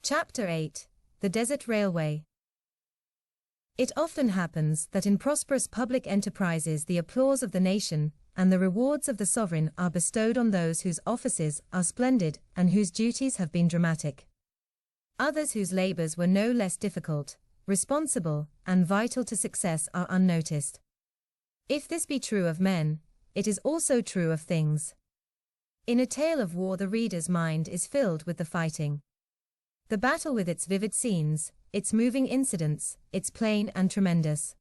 Chapter 8: The Desert Railway. It often happens that in prosperous public enterprises the applause of the nation and the rewards of the sovereign are bestowed on those whose offices are splendid and whose duties have been dramatic. Others whose labors were no less difficult, responsible, and vital to success are unnoticed. If this be true of men, it is also true of things. In a tale of war the reader's mind is filled with the fighting. The battle with its vivid scenes, its moving incidents, its plain and tremendous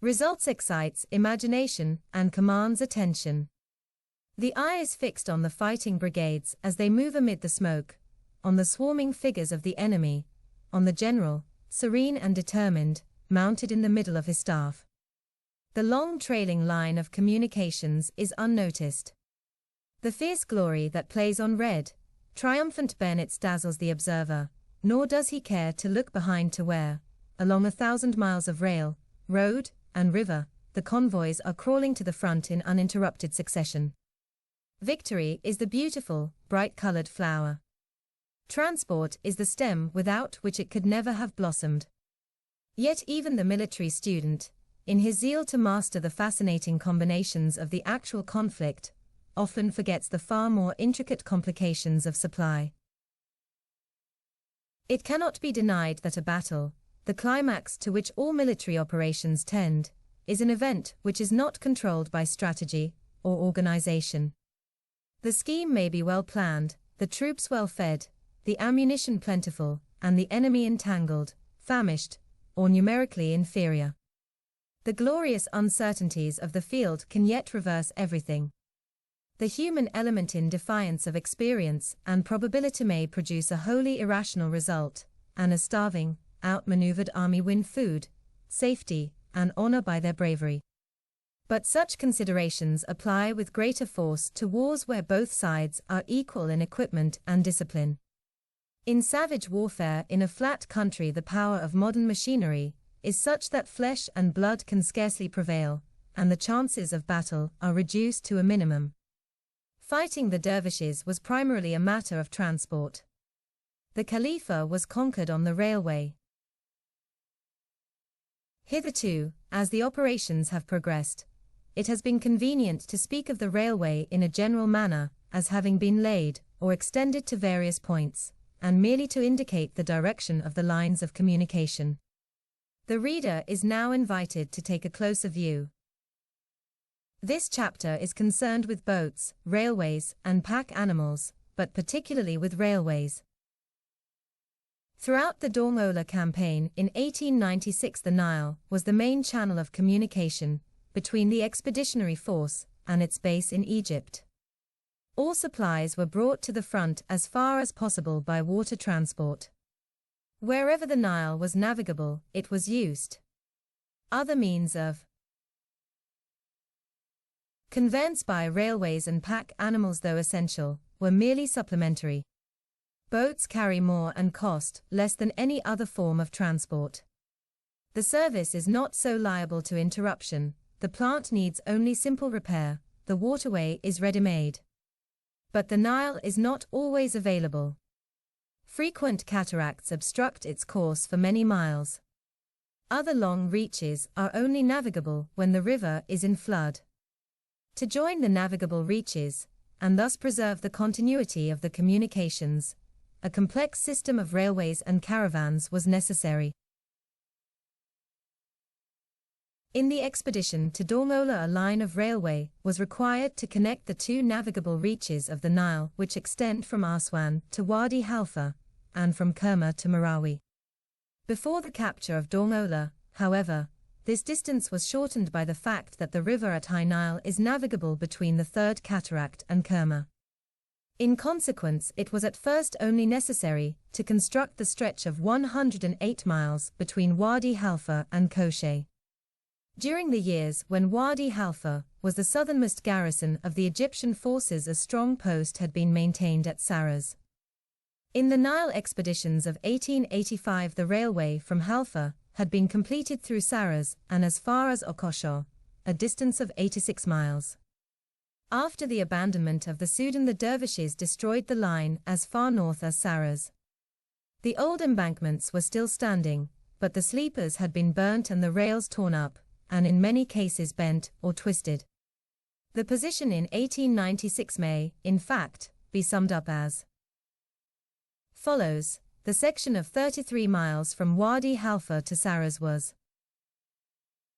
results excites imagination and commands attention. The eye is fixed on the fighting brigades as they move amid the smoke, on the swarming figures of the enemy, on the general, serene and determined, mounted in the middle of his staff. The long trailing line of communications is unnoticed. The fierce glory that plays on red, triumphant bayonets dazzles the observer, nor does he care to look behind to where, along 1,000 miles of rail, road, and river, the convoys are crawling to the front in uninterrupted succession. Victory is the beautiful, bright-colored flower. Transport is the stem without which it could never have blossomed. Yet even the military student, in his zeal to master the fascinating combinations of the actual conflict, often forgets the far more intricate complications of supply. It cannot be denied that a battle, the climax to which all military operations tend, is an event which is not controlled by strategy or organization. The scheme may be well planned, the troops well fed, the ammunition plentiful, and the enemy entangled, famished, or numerically inferior. The glorious uncertainties of the field can yet reverse everything. The human element in defiance of experience and probability may produce a wholly irrational result, and a starving, outmaneuvered army win food, safety, and honor by their bravery. But such considerations apply with greater force to wars where both sides are equal in equipment and discipline. In savage warfare in a flat country the power of modern machinery is such that flesh and blood can scarcely prevail, and the chances of battle are reduced to a minimum. Fighting the dervishes was primarily a matter of transport. The Khalifa was conquered on the railway. Hitherto, as the operations have progressed, it has been convenient to speak of the railway in a general manner, as having been laid, or extended to various points, and merely to indicate the direction of the lines of communication. The reader is now invited to take a closer view. This chapter is concerned with boats, railways, and pack animals, but particularly with railways. Throughout the Dongola campaign in 1896 the Nile was the main channel of communication between the expeditionary force and its base in Egypt. All supplies were brought to the front as far as possible by water transport. Wherever the Nile was navigable, it was used. Other means of conveyance by railways and pack animals, though essential, were merely supplementary. Boats carry more and cost less than any other form of transport. The service is not so liable to interruption, the plant needs only simple repair, the waterway is ready-made. But the Nile is not always available. Frequent cataracts obstruct its course for many miles. Other long reaches are only navigable when the river is in flood. To join the navigable reaches, and thus preserve the continuity of the communications, a complex system of railways and caravans was necessary. In the expedition to Dongola a line of railway was required to connect the two navigable reaches of the Nile which extend from Aswan to Wadi Halfa, and from Kerma to Marawi. Before the capture of Dongola, however, this distance was shortened by the fact that the river at High Nile is navigable between the Third Cataract and Kerma. In consequence, it was at first only necessary to construct the stretch of 108 miles between Wadi Halfa and Kosheh. During the years when Wadi Halfa was the southernmost garrison of the Egyptian forces, a strong post had been maintained at Saras. In the Nile expeditions of 1885 the railway from Halfa had been completed through Saras and as far as Okosho, a distance of 86 miles. After the abandonment of the Sudan the dervishes destroyed the line as far north as Saras. The old embankments were still standing, but the sleepers had been burnt and the rails torn up, and in many cases bent or twisted. The position in 1896 may, in fact, be summed up as follows. The section of 33 miles from Wadi Halfa to Saras was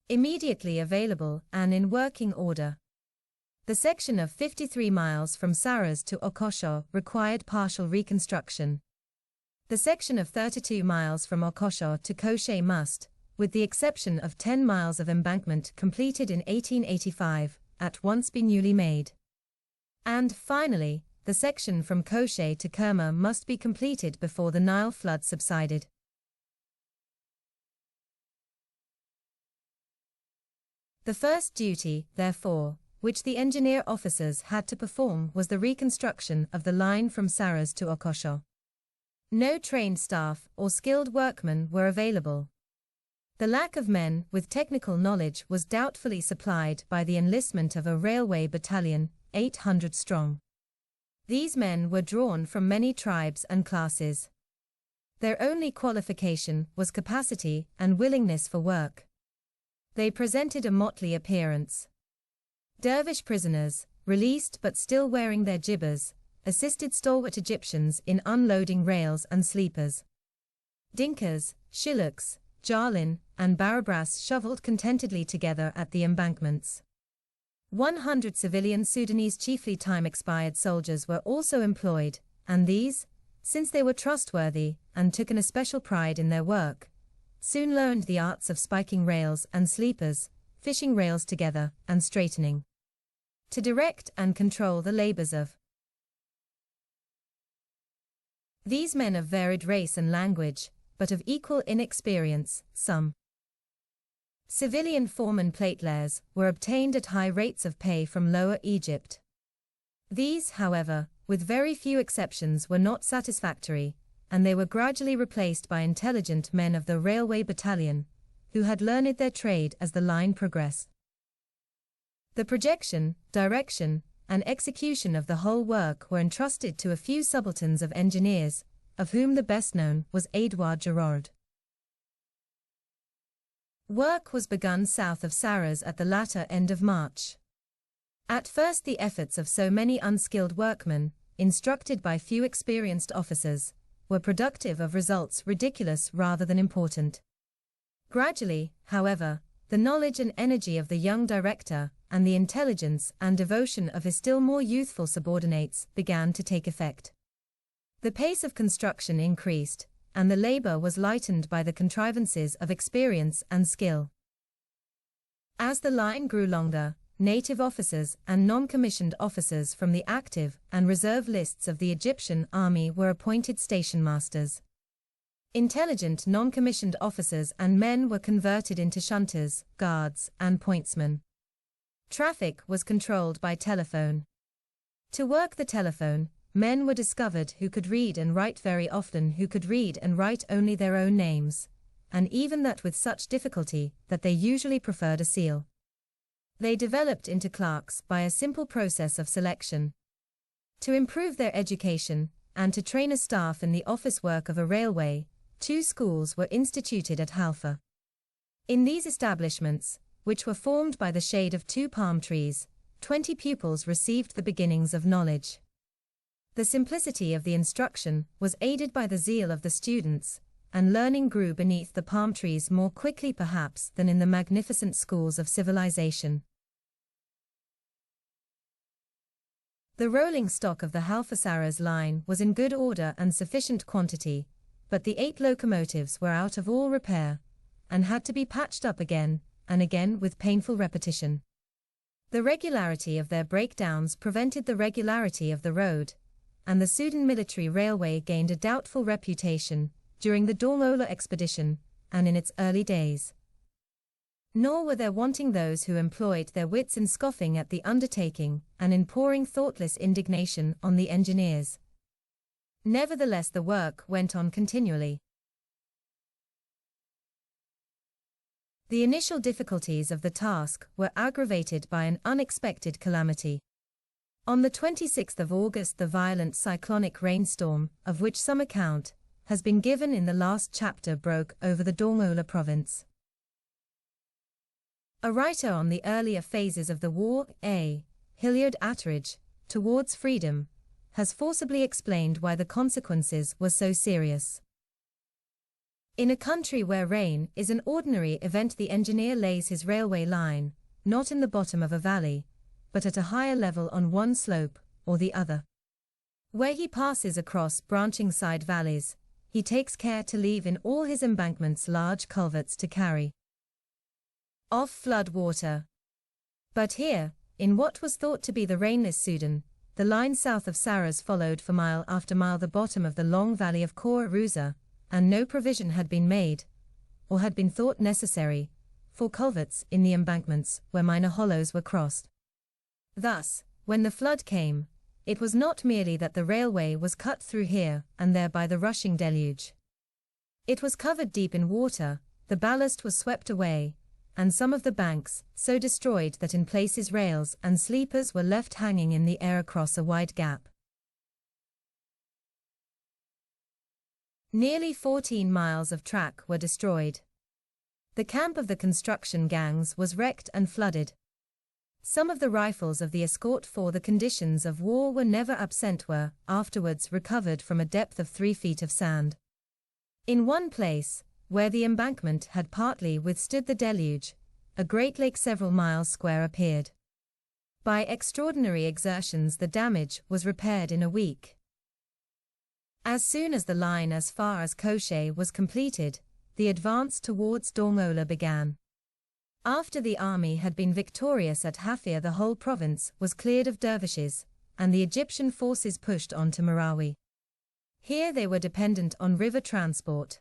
immediately available and in working order. The section of 53 miles from Saras to Okosho required partial reconstruction. The section of 32 miles from Okosho to Koshe must, with the exception of 10 miles of embankment completed in 1885, at once be newly made. And, finally, the section from Koshe to Kerma must be completed before the Nile flood subsided. The first duty, therefore, which the engineer officers had to perform was the reconstruction of the line from Saras to Okosho. No trained staff or skilled workmen were available. The lack of men with technical knowledge was doubtfully supplied by the enlistment of a railway battalion, 800 strong. These men were drawn from many tribes and classes. Their only qualification was capacity and willingness for work. They presented a motley appearance. Dervish prisoners, released but still wearing their jibbas, assisted stalwart Egyptians in unloading rails and sleepers. Dinkas, Shiluks, Jalin, and Barabras shoveled contentedly together at the embankments. 100 civilian Sudanese, chiefly time-expired soldiers, were also employed, and these, since they were trustworthy and took an especial pride in their work, soon learned the arts of spiking rails and sleepers, fishing rails together and straightening, to direct and control the labors of these men of varied race and language, but of equal inexperience. Some civilian foreman platelayers were obtained at high rates of pay from Lower Egypt. These, however, with very few exceptions, were not satisfactory, and they were gradually replaced by intelligent men of the railway battalion, who had learned their trade as the line progressed. The projection, direction, and execution of the whole work were entrusted to a few subalterns of engineers, of whom the best known was Edouard Gerard. Work was begun south of Saras at the latter end of March. At first the efforts of so many unskilled workmen, instructed by few experienced officers, were productive of results ridiculous rather than important. Gradually, however, the knowledge and energy of the young director, and the intelligence and devotion of his still more youthful subordinates began to take effect. The pace of construction increased, and the labor was lightened by the contrivances of experience and skill. As the line grew longer, native officers and non-commissioned officers from the active and reserve lists of the Egyptian army were appointed station masters. Intelligent non-commissioned officers and men were converted into shunters, guards, and pointsmen. Traffic was controlled by telephone. To work the telephone, men were discovered who could read and write, very often who could read and write only their own names, and even that with such difficulty that they usually preferred a seal. They developed into clerks by a simple process of selection. To improve their education, and to train a staff in the office work of a railway, 2 schools were instituted at Halfa. In these establishments, which were formed by the shade of 2 palm trees, 20 pupils received the beginnings of knowledge. The simplicity of the instruction was aided by the zeal of the students, and learning grew beneath the palm trees more quickly perhaps than in the magnificent schools of civilization. The rolling stock of the Halfa-Saras line was in good order and sufficient quantity, but the 8 locomotives were out of all repair, and had to be patched up again and again with painful repetition. The regularity of their breakdowns prevented the regularity of the road, and the Sudan Military Railway gained a doubtful reputation during the Dormola expedition and in its early days. Nor were there wanting those who employed their wits in scoffing at the undertaking and in pouring thoughtless indignation on the engineers. Nevertheless, the work went on continually. The initial difficulties of the task were aggravated by an unexpected calamity. On the 26th of August, the violent cyclonic rainstorm, of which some account, has been given in the last chapter broke over the Dongola province. A writer on the earlier phases of the war, A. Hilliard Attridge, Towards Freedom, has forcibly explained why the consequences were so serious. In a country where rain is an ordinary event, the engineer lays his railway line, not in the bottom of a valley, but at a higher level on one slope or the other. Where he passes across branching side valleys, he takes care to leave in all his embankments large culverts to carry off flood water. But here, in what was thought to be the rainless Sudan, the line south of Saras followed for mile after mile the bottom of the long valley of Khor Ruza, and no provision had been made, or had been thought necessary, for culverts in the embankments where minor hollows were crossed. Thus, when the flood came, it was not merely that the railway was cut through here and there by the rushing deluge. It was covered deep in water, the ballast was swept away, and some of the banks so destroyed that in places rails and sleepers were left hanging in the air across a wide gap. Nearly 14 miles of track were destroyed. The camp of the construction gangs was wrecked and flooded. Some of the rifles of the escort for the conditions of war were never absent were, afterwards, recovered from a depth of 3 feet of sand. In one place, where the embankment had partly withstood the deluge, a great lake several miles square appeared. By extraordinary exertions the damage was repaired in a week. As soon as the line as far as Koche was completed, the advance towards Dongola began. After the army had been victorious at Hafir, the whole province was cleared of dervishes, and the Egyptian forces pushed on to Marawi. Here they were dependent on river transport.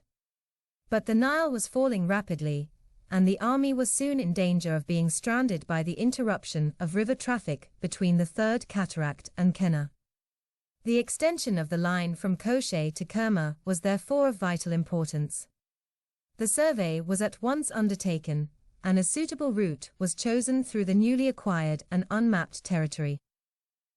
But the Nile was falling rapidly, and the army was soon in danger of being stranded by the interruption of river traffic between the Third Cataract and Kenna. The extension of the line from Koche to Kerma was therefore of vital importance. The survey was at once undertaken, and a suitable route was chosen through the newly acquired and unmapped territory.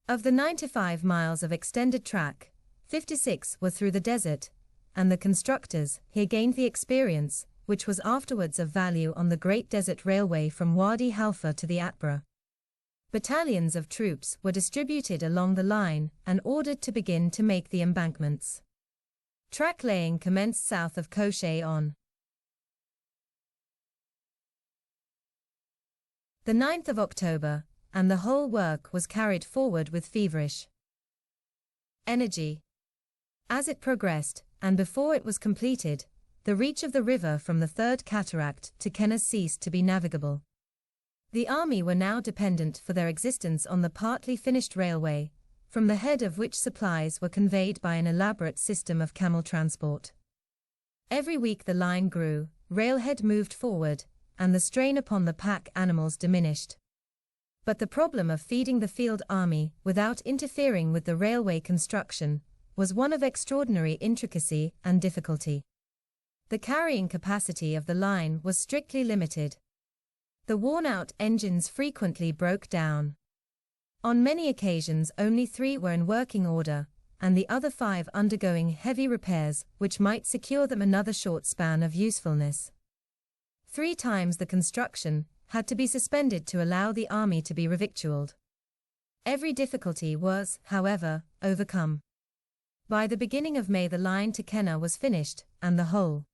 Of the 95 miles of extended track, 56 were through the desert, and the constructors here gained the experience, which was afterwards of value on the Great Desert Railway from Wadi Halfa to the Atbara. Battalions of troops were distributed along the line and ordered to begin to make the embankments. Track laying commenced south of Koche on the 9th of October, and the whole work was carried forward with feverish energy. As it progressed, and before it was completed, the reach of the river from the Third Cataract to Kenna ceased to be navigable. The army were now dependent for their existence on the partly finished railway, from the head of which supplies were conveyed by an elaborate system of camel transport. Every week the line grew, railhead moved forward, and the strain upon the pack animals diminished. But the problem of feeding the field army without interfering with the railway construction was one of extraordinary intricacy and difficulty. The carrying capacity of the line was strictly limited. The worn-out engines frequently broke down. On many occasions only 3 were in working order, and the other 5 undergoing heavy repairs which might secure them another short span of usefulness. 3 times the construction had to be suspended to allow the army to be revictualled. Every difficulty was, however, overcome. By the beginning of May the line to Kenna was finished, and the whole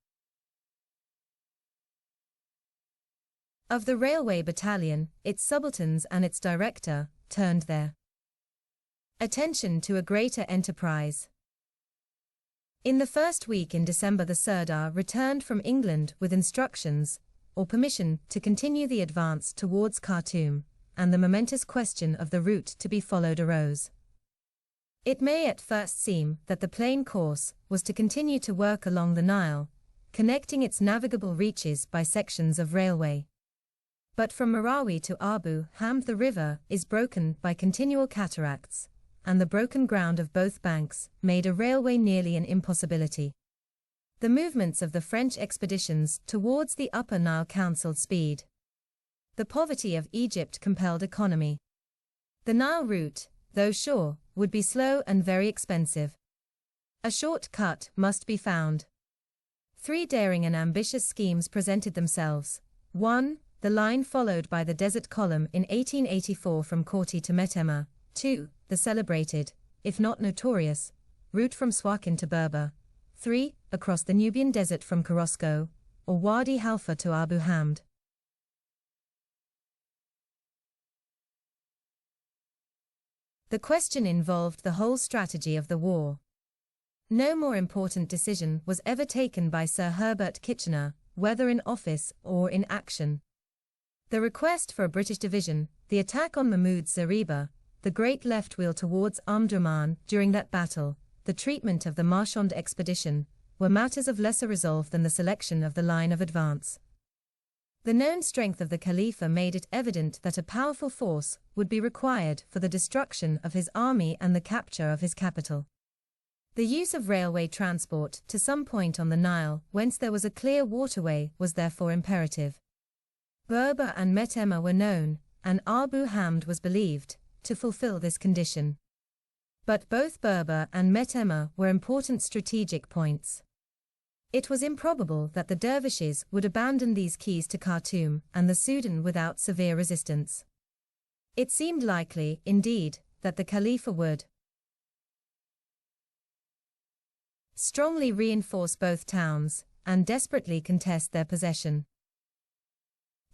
of the railway battalion, its subalterns and its director, turned their attention to a greater enterprise. In the first week in December the Sirdar returned from England with instructions, or permission, to continue the advance towards Khartoum, and the momentous question of the route to be followed arose. It may at first seem that the plain course was to continue to work along the Nile, connecting its navigable reaches by sections of railway. But from Marawi to Abu Hamd the river is broken by continual cataracts, and the broken ground of both banks made a railway nearly an impossibility. The movements of the French expeditions towards the Upper Nile counselled speed. The poverty of Egypt compelled economy. The Nile route, though sure, would be slow and very expensive. A short cut must be found. 3 daring and ambitious schemes presented themselves. 1. The line followed by the Desert Column in 1884 from Korti to Metemma. 2. The celebrated, if not notorious, route from Suakin to Berber. 3. Across the Nubian Desert from Korosko, or Wadi Halfa to Abu Hamd. The question involved the whole strategy of the war. No more important decision was ever taken by Sir Herbert Kitchener, whether in office or in action. The request for a British division, the attack on Mahmud Zariba, the great left wheel towards Omdurman during that battle, the treatment of the Marchand expedition, were matters of lesser resolve than the selection of the line of advance. The known strength of the Khalifa made it evident that a powerful force would be required for the destruction of his army and the capture of his capital. The use of railway transport to some point on the Nile, whence there was a clear waterway, was therefore imperative. Berber and Metemma were known, and Abu Hamd was believed, to fulfill this condition. But both Berber and Metemma were important strategic points. It was improbable that the dervishes would abandon these keys to Khartoum and the Sudan without severe resistance. It seemed likely, indeed, that the Khalifa would strongly reinforce both towns and desperately contest their possession.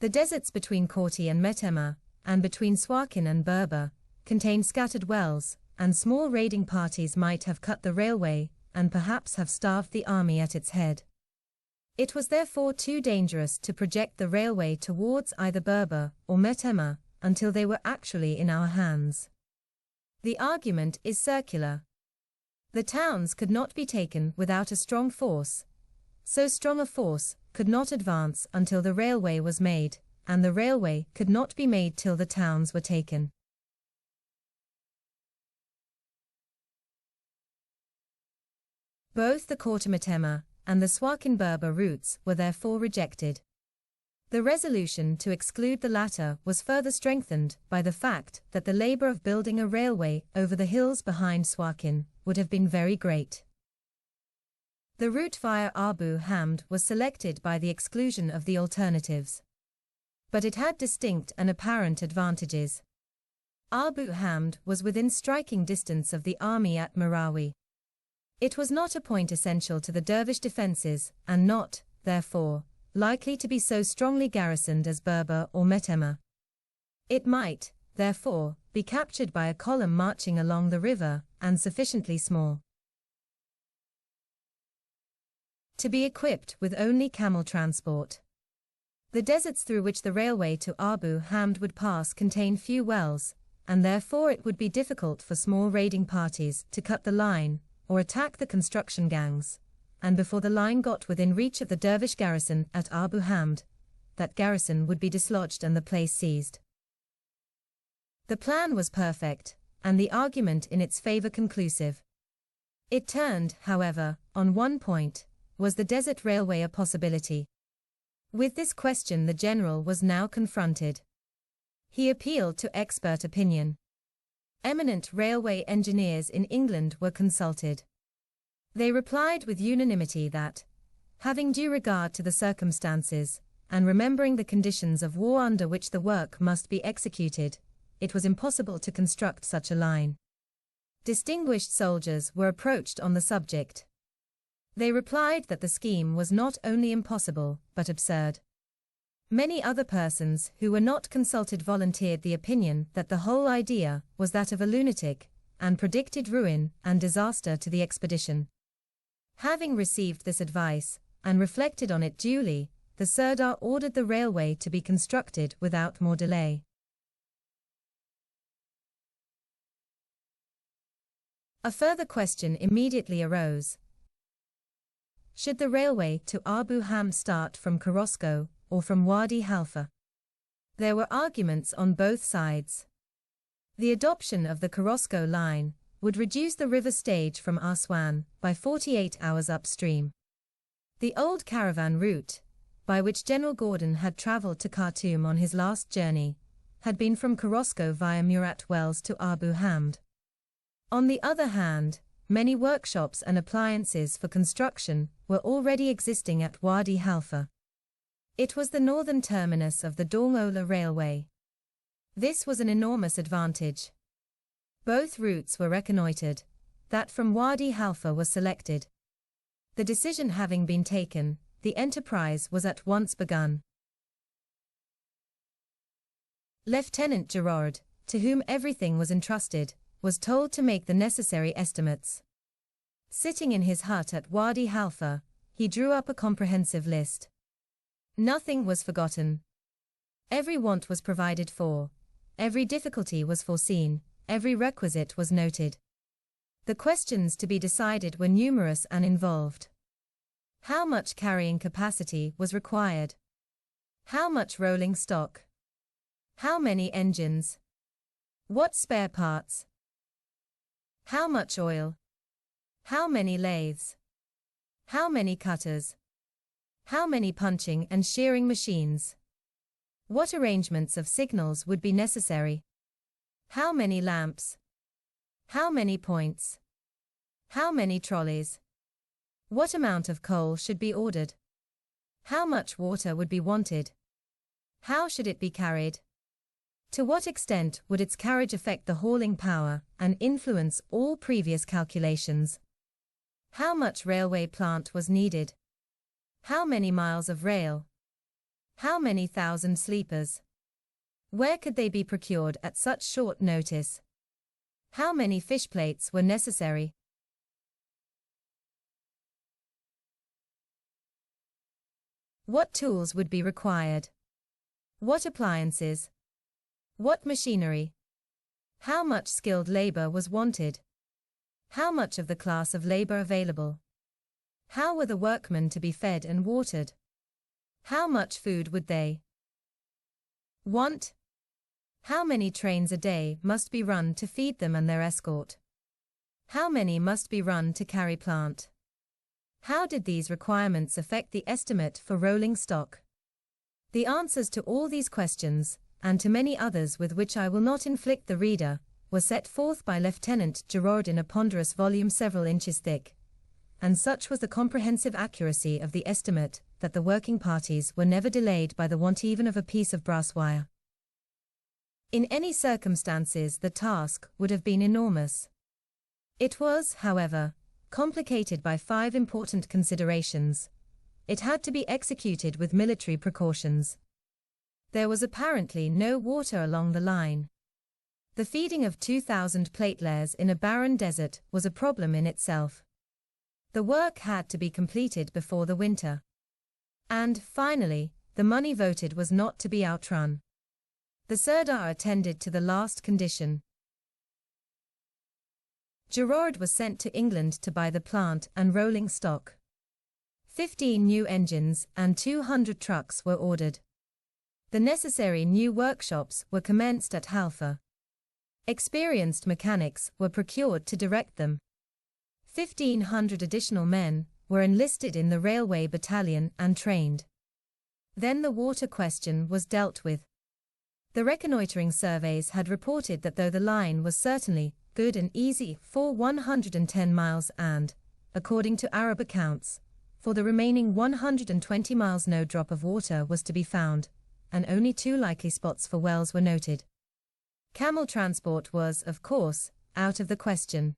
The deserts between Korti and Metemma, and between Suakin and Berber, contained scattered wells, and small raiding parties might have cut the railway and perhaps have starved the army at its head. It was therefore too dangerous to project the railway towards either Berber or Metemma until they were actually in our hands. The argument is circular. The towns could not be taken without a strong force. So strong a force could not advance until the railway was made, and the railway could not be made till the towns were taken. Both the Korti-Metemma and the Suakin-Berber routes were therefore rejected. The resolution to exclude the latter was further strengthened by the fact that the labor of building a railway over the hills behind Suakin would have been very great. The route via Abu Hamd was selected by the exclusion of the alternatives. But it had distinct and apparent advantages. Abu Hamd was within striking distance of the army at Marawi. It was not a point essential to the dervish defences, and not, therefore, likely to be so strongly garrisoned as Berber or Metemma. It might, therefore, be captured by a column marching along the river, and sufficiently small to be equipped with only camel transport. The deserts through which the railway to Abu Hamd would pass contain few wells, and therefore it would be difficult for small raiding parties to cut the line, or attack the construction gangs, and before the line got within reach of the dervish garrison at Abu Hamd, that garrison would be dislodged and the place seized. The plan was perfect, and the argument in its favor conclusive. It turned, however, on one point: was the desert railway a possibility? With this question the general was now confronted. He appealed to expert opinion. Eminent railway engineers in England were consulted. They replied with unanimity that, having due regard to the circumstances, and remembering the conditions of war under which the work must be executed, it was impossible to construct such a line. Distinguished soldiers were approached on the subject. They replied that the scheme was not only impossible, but absurd. Many other persons who were not consulted volunteered the opinion that the whole idea was that of a lunatic, and predicted ruin and disaster to the expedition. Having received this advice, and reflected on it duly, the Sirdar ordered the railway to be constructed without more delay. A further question immediately arose. Should the railway to Abu Hamd start from Korosko, or from Wadi Halfa? There were arguments on both sides. The adoption of the Korosko line would reduce the river stage from Aswan by 48 hours upstream. The old caravan route, by which General Gordon had travelled to Khartoum on his last journey, had been from Korosko via Murat Wells to Abu Hamd. On the other hand, many workshops and appliances for construction were already existing at Wadi Halfa. It was the northern terminus of the Dongola Railway. This was an enormous advantage. Both routes were reconnoitred. That from Wadi Halfa was selected. The decision having been taken, the enterprise was at once begun. Lieutenant Gerard, to whom everything was entrusted, was told to make the necessary estimates. Sitting in his hut at Wadi Halfa, he drew up a comprehensive list. Nothing was forgotten. Every want was provided for, every difficulty was foreseen, every requisite was noted. The questions to be decided were numerous and involved. How much carrying capacity was required? How much rolling stock? How many engines? What spare parts? How much oil? How many lathes? How many cutters? How many punching and shearing machines? What arrangements of signals would be necessary? How many lamps? How many points? How many trolleys? What amount of coal should be ordered? How much water would be wanted? How should it be carried? To what extent would its carriage affect the hauling power and influence all previous calculations? How much railway plant was needed? How many miles of rail? How many thousand sleepers? Where could they be procured at such short notice? How many fish plates were necessary? What tools would be required? What appliances? What machinery? How much skilled labor was wanted? How much of the class of labor available? How were the workmen to be fed and watered? How much food would they want? How many trains a day must be run to feed them and their escort? How many must be run to carry plant? How did these requirements affect the estimate for rolling stock? The answers to all these questions, and to many others with which I will not inflict the reader, were set forth by Lieutenant Gerard in a ponderous volume several inches thick. And such was the comprehensive accuracy of the estimate, that the working parties were never delayed by the want even of a piece of brass wire. In any circumstances the task would have been enormous. It was, however, complicated by 5 important considerations. It had to be executed with military precautions. There was apparently no water along the line. The feeding of 2,000 platelets in a barren desert was a problem in itself. The work had to be completed before the winter. And, finally, the money voted was not to be outrun. The Sirdar attended to the last condition. Gerard was sent to England to buy the plant and rolling stock. 15 new engines and 200 trucks were ordered. The necessary new workshops were commenced at Halfa. Experienced mechanics were procured to direct them. 1,500 additional men were enlisted in the railway battalion and trained. Then the water question was dealt with. The reconnoitering surveys had reported that though the line was certainly good and easy for 110 miles and, according to Arab accounts, for the remaining 120 miles no drop of water was to be found, and only 2 likely spots for wells were noted. Camel transport was, of course, out of the question.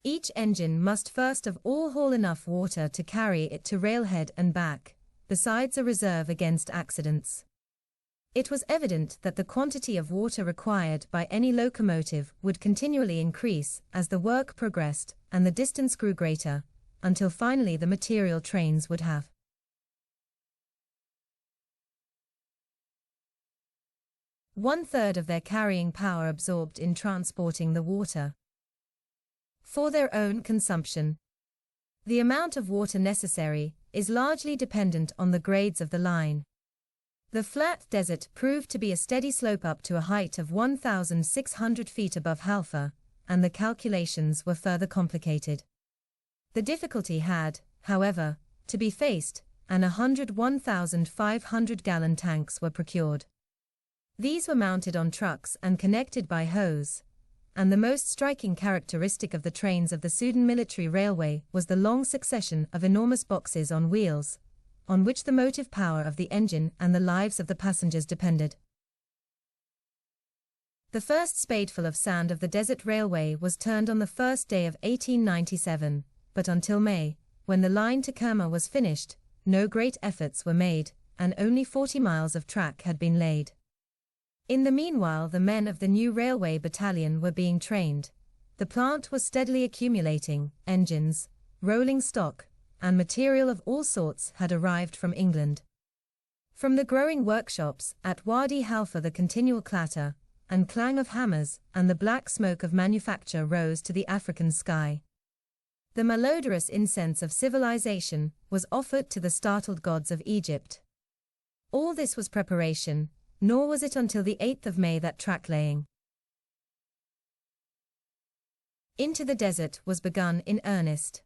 Each engine must first of all haul enough water to carry it to railhead and back, besides a reserve against accidents. It was evident that the quantity of water required by any locomotive would continually increase as the work progressed and the distance grew greater, until finally the material trains would have 1/3 of their carrying power absorbed in transporting the water for their own consumption. The amount of water necessary is largely dependent on the grades of the line. The flat desert proved to be a steady slope up to a height of 1,600 feet above Halfa, and the calculations were further complicated. The difficulty had, however, to be faced, and 101,500-gallon tanks were procured. These were mounted on trucks and connected by hose, and the most striking characteristic of the trains of the Sudan Military Railway was the long succession of enormous boxes on wheels, on which the motive power of the engine and the lives of the passengers depended. The first spadeful of sand of the Desert Railway was turned on the first day of 1897, but until May, when the line to Kerma was finished, no great efforts were made, and only 40 miles of track had been laid. In the meanwhile, the men of the new railway battalion were being trained. The plant was steadily accumulating. Engines, rolling stock, and material of all sorts had arrived from England. From the growing workshops at Wadi Halfa the continual clatter and clang of hammers and the black smoke of manufacture rose to the African sky. The malodorous incense of civilization was offered to the startled gods of Egypt. All this was preparation, nor was it until the 8th of May that track-laying into the desert was begun in earnest.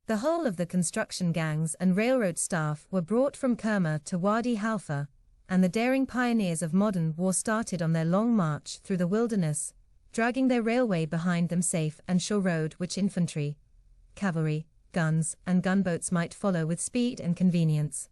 The whole of the construction gangs and railroad staff were brought from Kerma to Wadi Halfa, and the daring pioneers of modern war started on their long march through the wilderness, dragging their railway behind them safe and sure road which infantry, cavalry, guns, and gunboats might follow with speed and convenience.